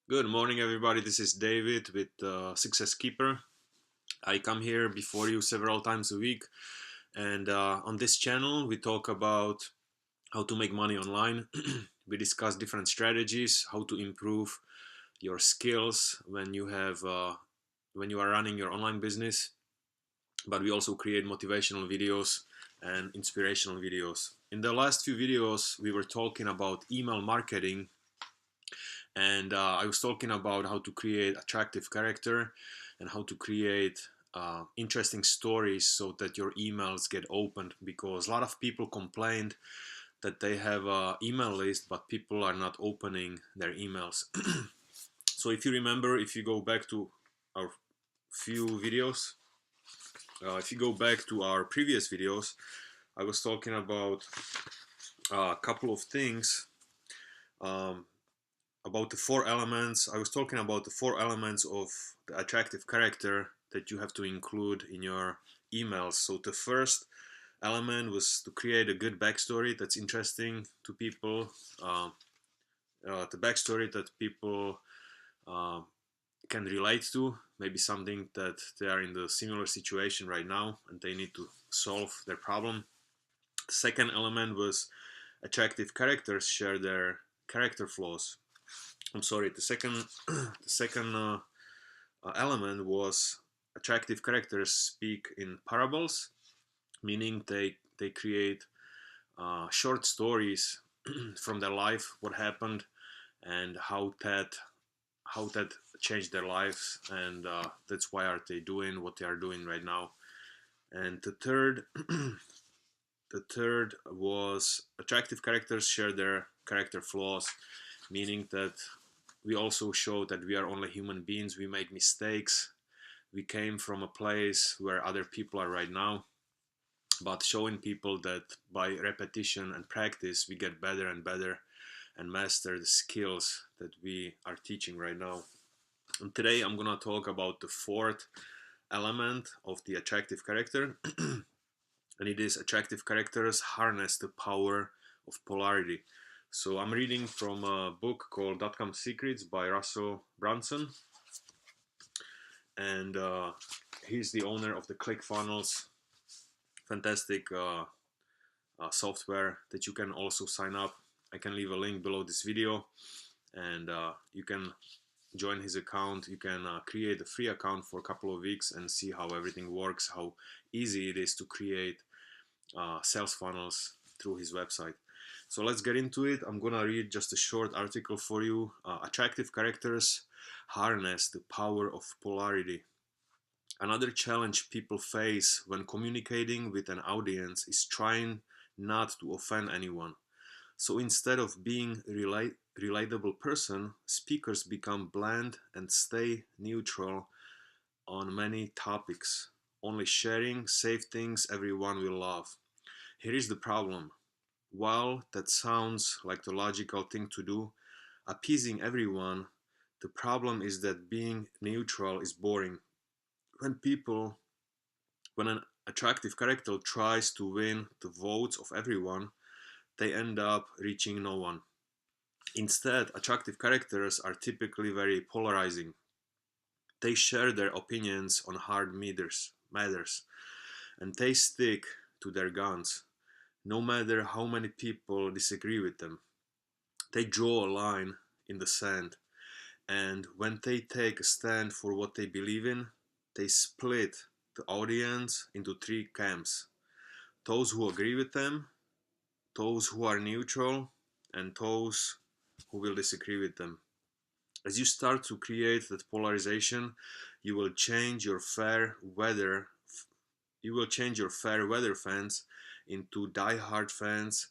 Good morning, everybody. This is David with Success Keeper. I come here before you several times a week, and on this channel, we talk about how to make money online. We discuss different strategies, how to improve your skills when you are running your online business. But we also create motivational videos and inspirational videos. In the last few videos, we were talking about email marketing, and I was talking about how to create attractive character and how to create interesting stories so that your emails get opened, because a lot of people complained that they have an email list but people are not opening their emails. So if you remember, if you go back to our few videos, if you go back to our previous videos, I was talking about a couple of things, um, about the four elements. I was talking about the four elements of the attractive character that you have to include in your emails. So the first element was to create a good backstory that's interesting to people, uh, the backstory that people uh, can relate to, maybe something that they are in the similar situation right now and they need to solve their problem. The second element was attractive characters share their character flaws. I'm sorry. The second element was attractive characters speak in parables, meaning they create short stories from their life, what happened, and how that changed their lives, and that's why are they doing what they are doing right now. And the third was attractive characters share their character flaws, meaning that we also show that we are only human beings, we make mistakes, we came from a place where other people are right now, but showing people that by repetition and practice we get better and better and master the skills that we are teaching right now. And today I'm gonna talk about the fourth element of the attractive character, and it is attractive characters harness the power of polarity. So I'm reading from a book called .com Secrets by Russell Brunson, and he's the owner of the ClickFunnels, fantastic software that you can also sign up. I can leave a link below this video, and you can join his account. You can create a free account for a couple of weeks and see how everything works, how easy it is to create sales funnels through his website. So let's get into it. I'm gonna read just a short article for you. Attractive characters harness the power of polarity. Another challenge people face when communicating with an audience is trying not to offend anyone. So instead of being a relatable person, speakers become bland and stay neutral on many topics, only sharing safe things everyone will love. Here is the problem. While that sounds like the logical thing to do, appeasing everyone, the problem is that being neutral is boring. When people, when an attractive character tries to win the votes of everyone, they end up reaching no one. Instead, attractive characters are typically very polarizing. They share their opinions on hard matters, and they stick to their guns, no matter how many people disagree with them. They draw a line in the sand, and when they take a stand for what they believe in, they split the audience into three camps: those who agree with them, those who are neutral, and those who will disagree with them. As you start to create that polarization, you will change your fair weather fans into die-hard fans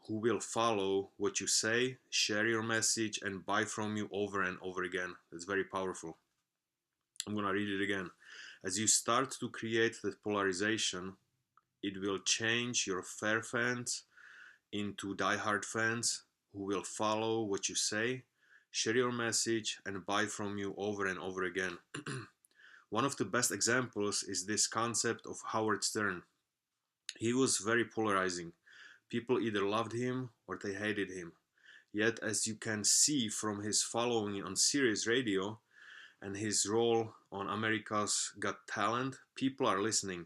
who will follow what you say, share your message, and buy from you over and over again. That's very powerful. I'm gonna read it again. As you start to create that polarization, it will change your fair fans into die-hard fans who will follow what you say, share your message, and buy from you over and over again. One of the best examples is this concept of Howard Stern. He was very polarizing. People either loved him or they hated him. Yet, as you can see from his following on Sirius Radio and his role on America's Got Talent, people are listening.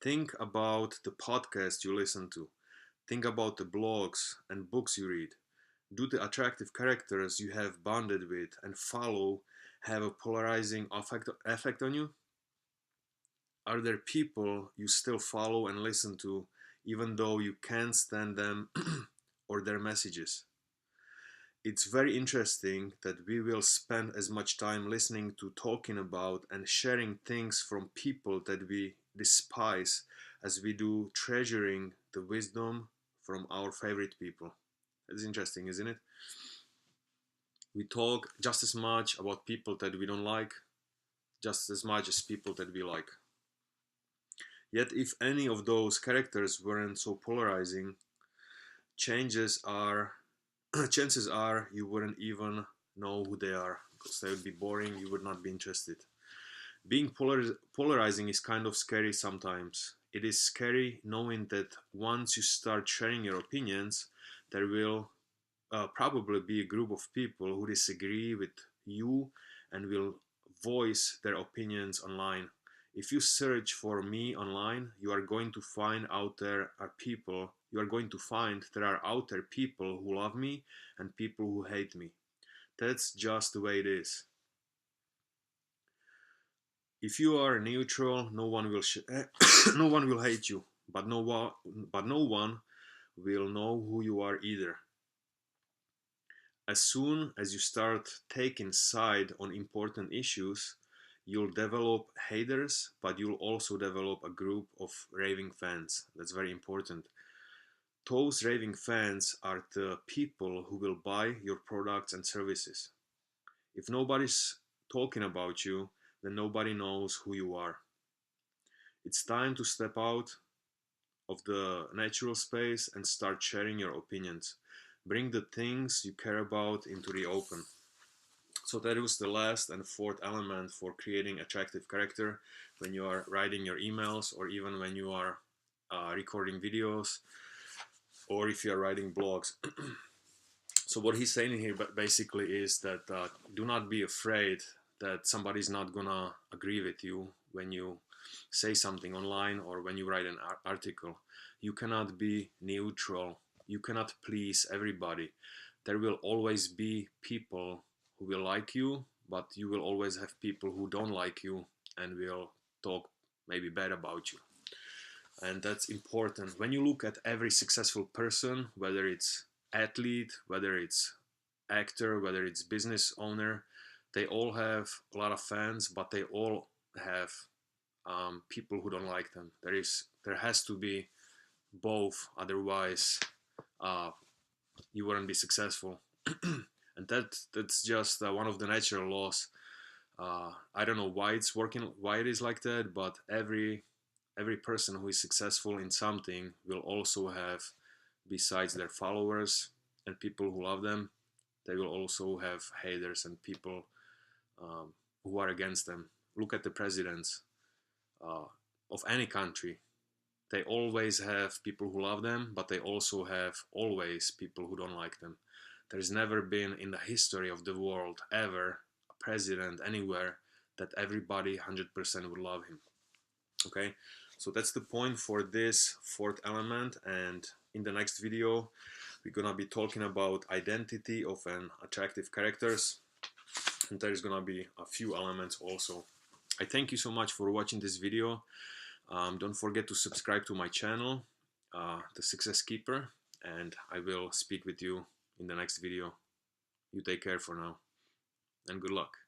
Think about the podcast you listen to. Think about the blogs and books you read. Do the attractive characters you have bonded with and follow have a polarizing effect on you? Are there people you still follow and listen to even though you can't stand them or their messages? It's very interesting that we will spend as much time listening to, talking about, and sharing things from people that we despise as we do treasuring the wisdom from our favorite people. It's interesting, isn't it? We talk just as much about people that we don't like, just as much as people that we like. Yet if any of those characters weren't so polarizing, chances are you wouldn't even know who they are, because they would be boring, you would not be interested. Being polarizing is kind of scary sometimes. It is scary knowing that once you start sharing your opinions, there will probably be a group of people who disagree with you and will voice their opinions online. If you search for me online, you are going to find there are out there people who love me and people who hate me. That's just the way it is. If you are neutral, no one will no one will hate you, but no one will know who you are either. As soon as you start taking side on important issues, you'll develop haters, but you'll also develop a group of raving fans. That's very important. Those raving fans are the people who will buy your products and services. If nobody's talking about you, then nobody knows who you are. It's time to step out of the natural space and start sharing your opinions. Bring the things you care about into the open. So that was the last and fourth element for creating attractive character when you are writing your emails, or even when you are recording videos, or if you are writing blogs. So what he's saying here basically is that do not be afraid that somebody's not gonna agree with you when you say something online or when you write an article. You cannot be neutral. You cannot please everybody. There will always be people who will like you, but you will always have people who don't like you and will talk maybe bad about you. And that's important. When you look at every successful person, whether it's athlete, whether it's actor, whether it's business owner, they all have a lot of fans, but they all have people who don't like them. There has to be both, otherwise you wouldn't be successful. And that's just one of the natural laws. I don't know why it is like that, but every person who is successful in something will also have, besides their followers and people who love them, they will also have haters and people who are against them. Look at the presidents of any country. They always have people who love them, but they also have always people who don't like them. There's never been in the history of the world ever a president anywhere that everybody 100% would love him. Okay, so that's the point for this fourth element, and in the next video we're gonna be talking about identity of an attractive characters, and there's gonna be a few elements also. I thank you so much for watching this video. Don't forget to subscribe to my channel, The Success Keeper, and I will speak with you in the next video. You take care for now, and good luck.